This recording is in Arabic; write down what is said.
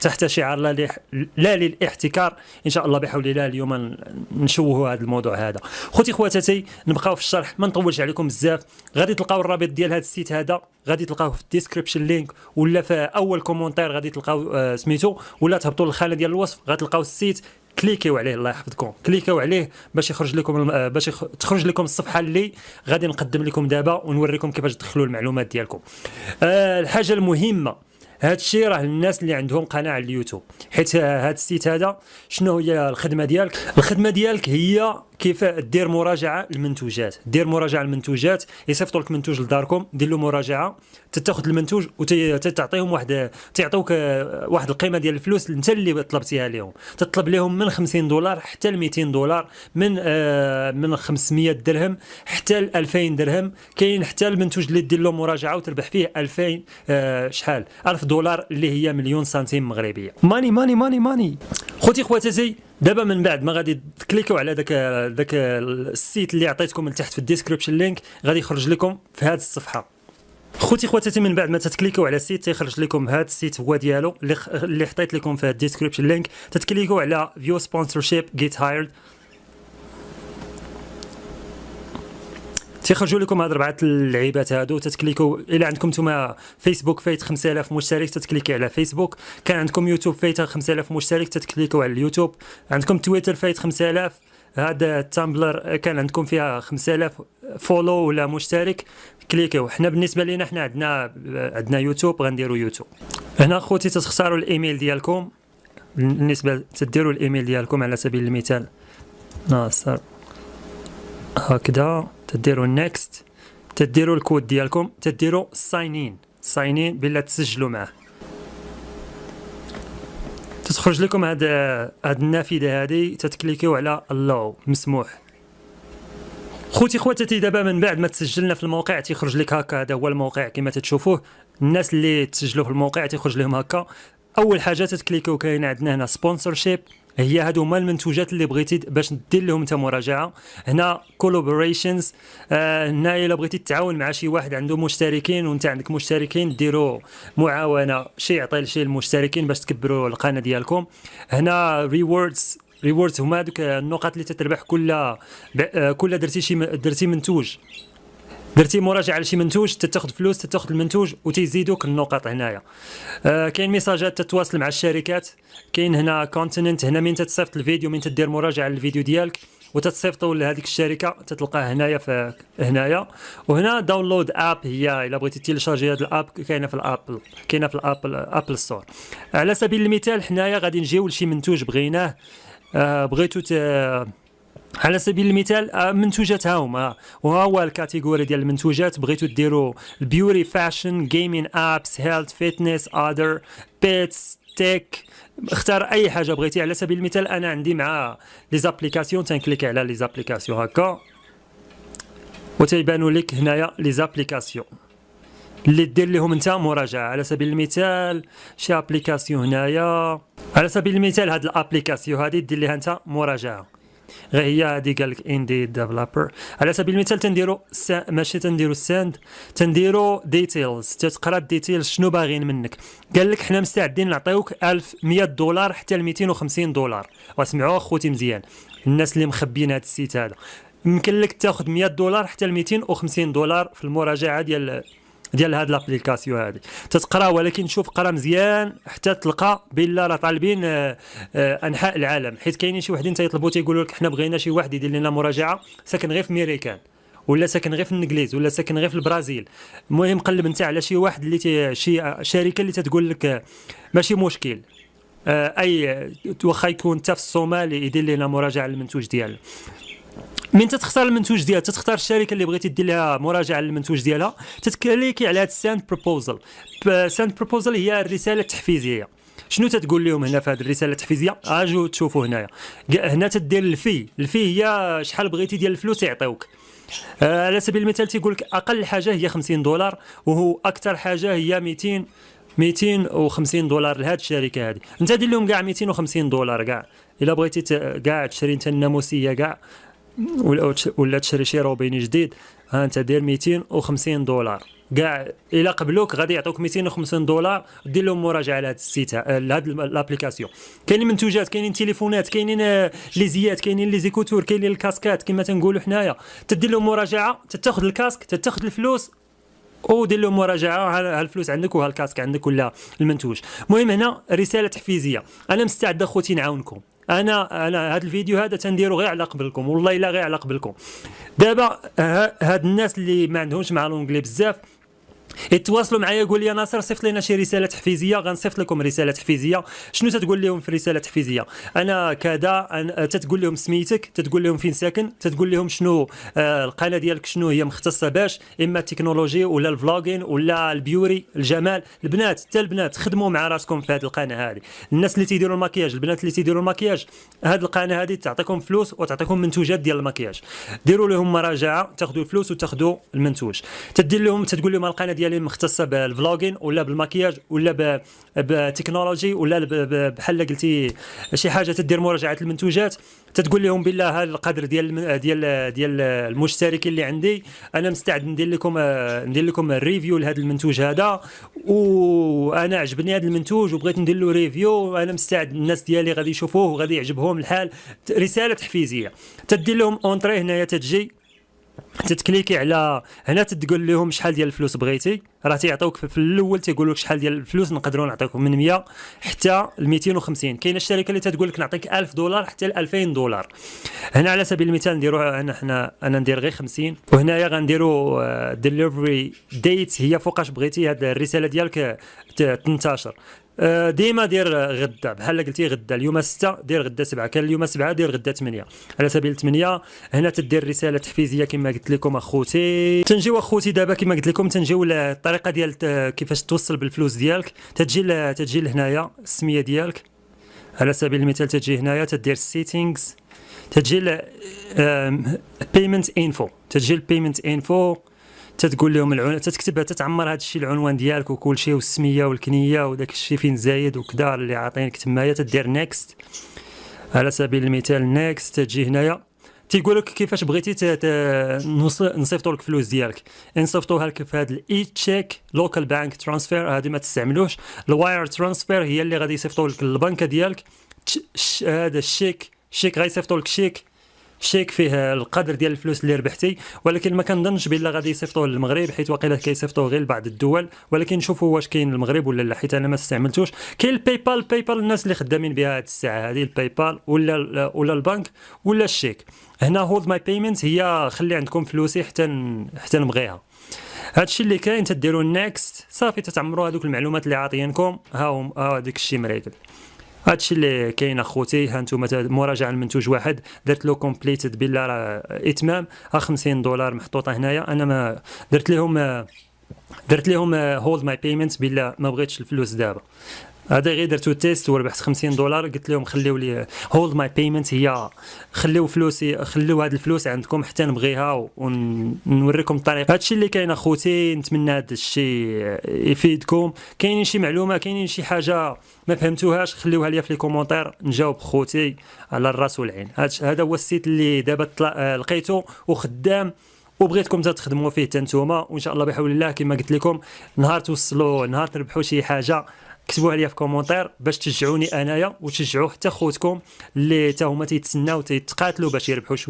تحت شعار لا للاحتكار ان شاء الله بحول الله. اليوم نشوهوا هذا الموضوع هذا. خوتي خواتاتي نبقاو في الشرح، ما نطولش عليكم بزاف. غادي تلقاو الرابط ديال هذا السيت هذا، غادي تلقاوه في الديسكريبشن لينك ولا في اول كومونتير، غادي تلقاو سميتو، ولا تهبطوا للخانه ديال الوصف غتلقاو السيت، كليكيو عليه الله يحفظكم، كليكيو عليه باش يخرج لكم تخرج لكم الصفحه اللي غادي نقدم لكم دابا ونوريكم كيفاش تدخلوا المعلومات ديالكم. الحاجه المهمه، هذا الشيء راه الناس اللي عندهم قناه على اليوتيوب، حيت هذا السيت هذا شنو هي الخدمه ديالك؟ الخدمه ديالك هي كيف دير مراجعه المنتوجات. دير مراجعه المنتوجات، يصيفطوا لك منتوج لداركم، دير له مراجعه، تاخذ المنتوج وتعطيهم تعطوك واحد القيمه ديال الفلوس انت اللي طلبتيها لهم. تطلب لهم من $50 حتى $200، من 500 درهم حتى 2000 درهم. كاين حتى المنتوج اللي دير له مراجعه وتربح فيه 2000 شحال $1000 اللي هي مليون سنتيم مغربيه. ماني ماني ماني ماني. خوتي خواتاتي دابا من بعد ما غادي تكليكوا على داك السيت اللي عطيتكم من تحت في الديسكريبشن لينك، غادي يخرج لكم في هذه الصفحه. خوتي خواتاتي من بعد ما تتكليكوا على السيت تيخرج لكم هذا السيت هو ديالو اللي حطيت لكم في الديسكريبشن لينك. تتكليكوا على فيو سبونسورشيب جيت هايرد، تيخرجوا لكم هاد 4 اللعيبات هادو. تتكليكوا الى عندكم نتوما فيسبوك فايت 5000 مشترك، تتكليكي على فيسبوك. كان عندكم يوتيوب فايت 5000 مشترك، تتكليكوا على اليوتيوب. عندكم تويتر فايت 5000، هذا تامبلر كان عندكم فيها 5000 فولو ولا مشترك، كليكيو. حنا بالنسبه لينا حنا عندنا يوتيوب، غنديروا يوتيوب. هنا خوتي تختاروا الايميل ديالكم، بالنسبه تديروا الايميل ديالكم على سبيل المثال ناصر هكذا، تديروا نيكست، تديروا الكود ديالكم، تديروا ساين ان بلا تسجلوا معاه. تخرج لكم هاد النافذه هذه، تتكليكيو على الله مسموح. خوتي خواتاتي دابا من بعد ما تسجلنا في الموقع تيخرج لك هكا، هذا هو الموقع كما تتشوفوه. الناس اللي تسجلوا في الموقع تيخرج لهم هكا. اول حاجه تتكليكيو كاين عندنا هنا سبونسورشيب، هي هادو هما المنتوجات اللي بغيتي باش دير لهم انت مراجعه. هنا كولابوريشنز، هنا الا بغيتي تتعاون مع شي واحد عنده مشتركين وانت عندك مشتركين، ديروا معاونه، شي يعطي لشي المشتركين باش تكبروا القناه ديالكم. هنا ريوردز هما هذوك النقاط اللي تتربح كل درتي منتوج، درتي مراجعه على شي منتوج، تاخذ فلوس، تاخذ المنتوج وتيزيدوك النقاط هنايا. كاين ميساجات تتواصل مع الشركات. كاين هنا كونتيننت، هنا من تتصيفط الفيديو، من تدير مراجعه للفيديو ديالك وتتصيفطوا لهذيك الشركه، تتلقاه هنايا في هنايا. وهنا داونلود اب، هي الا بغيتي تيليشارجي هذا الاب كاينه في الابل ستور. على سبيل المثال حنايا غادي نجيو لشي منتوج بغيناه، على سبيل المثال منتوجات هاهما، وها هو الكاتيجوري ديال المنتوجات. بغيتو ديروا البيوري، فاشن، جيمين، ابس، هيلث، فيتنس، اذر، بيتس، تيك، اختار اي حاجه بغيتي. على سبيل المثال انا عندي مع لي زابليكاسيون، تنكليك على لي زابليكاسيون هكا وتيبانوا لك هنايا لي زابليكاسيون اللي دير لهم انت مراجعه. على سبيل المثال شي ابليكاسيون هنايا، على سبيل المثال هاد الابليكاسيون هذه دير ليها انت مراجعه، غير هي هذه قال لك اندي ديفلوبر. على سبيل المثال تنديروا ماشي تنديروا ساند، تنديروا ديتيلز، تتقرا الديتيلز شنو باغيين منك. قال لك حنا مستعدين نعطيوك $100 حتى $250. واسمعوا اخوتي مزيان، الناس اللي مخبيين هذا السيت هذا، يمكن لك تاخذ $100 حتى $250 في المراجعه ديال هاد لابليكاسيون هذه. تتقرا، ولكن شوف قرا مزيان حتى تلقى بلا راه طالبين انحاء العالم، حيت كاينين شي وحدين تيطلبوا تيقولوا لك حنا بغينا شي واحد يدير لنا مراجعه ساكن غير في ميريكان، ولا ساكن غير في الانجليز، ولا ساكن غير في البرازيل. المهم قلب انت على شي واحد اللي شي شركه اللي تتقول لك ماشي مشكل، اي واخا يكون حتى في الصومال يدير لنا مراجعه للمنتوج ديالو. من تختار المنتوج ديالها، تختار الشركه اللي بغيتي دير لها مراجعه للمنتوج ديالها، تتكليكي على هاد الساند بروبوزال. ساند بروبوزال هي الرساله التحفيزيه. شنو تتقول لهم هنا في هذه الرساله التحفيزيه؟ اجوا تشوفوا هنايا، هنا تدير الفي هي شحال بغيتي ديال الفلوس يعطيوك. على سبيل المثال تيقول لك اقل حاجه هي $50، وهو اكثر حاجه هي $250 لهاد الشركه هذه. انت دير لهم كاع $250 كاع، الا بغيتي كاع تشري انت الناموسيه كاع ولا تشري شي روبيني جديد، ها انت دير $250. كاع الا قبلوك غادي يعطوك $250 دير لهم مراجعه لهذا السيت لهذا لابليكاسيون. كاينين منتوجات، كاينين تليفونات، كاينين لي زيات، كاينين لي زيكوتور، كاينين الكاسكات كما تنقولوا حنايا. تدير لهم مراجعه، تاخذ الكاسك، تاخذ الفلوس ودير لهم مراجعه، ها الفلوس عندك وها الكاسك عندك ولا المنتوج. المهم هنا رساله تحفيزيه، انا مستعد اخوتي نعاونكم. انا هذا الفيديو هذا تنديرو غير على قبلكم، والله الا غير على قبلكم. دابا هاد الناس اللي ما عندهمش مع لونجلي بزاف يتواصلوا معايا، يقول لي ناصر صيفط لنا شي رساله تحفيزيه. غنصيفط لكم رساله تحفيزيه. شنو تتقول لهم في الرساله التحفيزيه؟ انا كذا، تتقول لهم سميتك، تتقول لهم فين ساكن، تتقول لهم شنو القناه ديالك شنو هي مختصه باش، اما التكنولوجي ولا الفلوغين ولا البيوري الجمال. البنات حتى البنات خدموا مع راسكم في هذه القناه هذه. الناس اللي تيديروا المكياج، البنات اللي تيديروا المكياج، هذه القناه هذه تعطيكم فلوس وتعطيكم منتوجات ديال المكياج. ديروا لهم مراجعه، تاخذوا الفلوس وتاخذوا المنتوج. تدير لهم، تتقول لهم القناه ديالي مختصه بالفلوغين ولا بالمكياج ولا بالتكنولوجي ولا بحال قلتي شي حاجه تدير مراجعه المنتوجات. تتقول لهم بالله هذا القدر ديال المشتركين اللي عندي، انا مستعد ندير لكم الريفيو لهذا المنتوج هذا، وانا عجبني هذا المنتوج وبغيت ندير له ريفيو، انا مستعد، الناس ديالي غادي يشوفوه وغادي يعجبهم الحال. رساله تحفيزيه. تدير لهم اونطري هنايا، تتجي تتكليكي على هنا، تقول لهم شحال ديال الفلوس بغيتي. راه تيعطيوك في الاول تيقول لك شحال ديال الفلوس، نقدروا نعطيكم من 100 حتى ل 250. كاينه الشركه اللي تتقول لك نعطيك $1000 حتى ل $2000. هنا على سبيل المثال نديروا انا ندير غير 50، وهنايا غنديروا ديليفري ديت هي فوقاش بغيتي هذه الرساله ديالك تنتشر. ديما دير غدا، بحال قلتي غدا اليوم 6 دير غدا 7، كان اليوم 7 دير غدا 8 على سبيل 8. هنا تدير رساله تحفيزيه كما قلت لكم اخوتي. تنجيو اخوتي دابا كما قلت لكم، تنجيو الطريقه ديال كيفاش توصل بالفلوس ديالك. تجي لهنايا السميه ديالك على سبيل المثال، تجي هنايا تدير سيتينغز، تجي بيمنت انفو، تجي البيمنت انفو، تتقول لهم تكتبها، تتعمر هذا الشيء العنوان ديالك وكل شيء والسميه والكنيه وداك الشيء فين زايد وكذا اللي عاطينك تمايا. تدير نيكست على سبيل المثال، نيكست. تجي هنايا تيقول لك كيفاش بغيتي نصيفطوا لك فلوس ديالك. نصيفطوها لك في هذا الاي تشيك لوكال بانك ترانسفير، هذه ما تستعملوش. الواير ترانسفير هي اللي غادي يصيفطوا لك البنكه ديالك. هذا الشيك غيصيفطوا لك شيك فيه القدر ديال الفلوس اللي ربحتي، ولكن ما كنظنش بلا غادي يصيفطوه للمغرب، حيت واقيلا كيصيفطوه غير لبعض الدول، ولكن نشوفوا واش كاين المغرب ولا لا، حيت انا ما استعملتوش. كاين الباي بال الناس اللي خدامين بها هذه الساعه هذه، الباي بال ولا البنك ولا الشيك. هنا هولد ماي بيمنت هي خلي عندكم فلوسي حتى نبغيها. هادشي اللي كاين. تديروا نيكست صافي، تتعمروا هذوك المعلومات اللي عاطيينكم. ها داك الشيء مريقل. هادشي اللي كاين اخوتي. ها نتوما مراجعه المنتوج واحد درت له كومبليتد بالله راه اتمام، ها $50 محطوطه هنايا. انا ما درت لهم هولد ماي بيمنت بالله ما بغيتش الفلوس دابا. هذا غير درتو تيست وربحت $50. قلت لهم خليو لي هولد ماي بيمنت، هي خليو فلوسي، خليو هاد الفلوس عندكم حتى نبغيها ونوريكم الطريقه. هادشي اللي كاين اخوتي. نتمنى هاد الشيء يفيدكم. كاينين شي معلومه، كاينين شي حاجه ما فهمتوهاش، خليوها لي في لي كومونتير نجاوب خوتي على الراس والعين. هذا هو السيت اللي دابا لقيته وخدام وبغيتكم تخدموا فيه حتى نتوما، وان شاء الله بحول الله كما قلت لكم نهار توصلوا، نهار تربحوا شي حاجه، كتبوها لي في كومونتير باش تشجعوني انايا وتشجعوا حتى خوتكم اللي حتى هما تيتسناو تيتقاتلوا باش يربحوا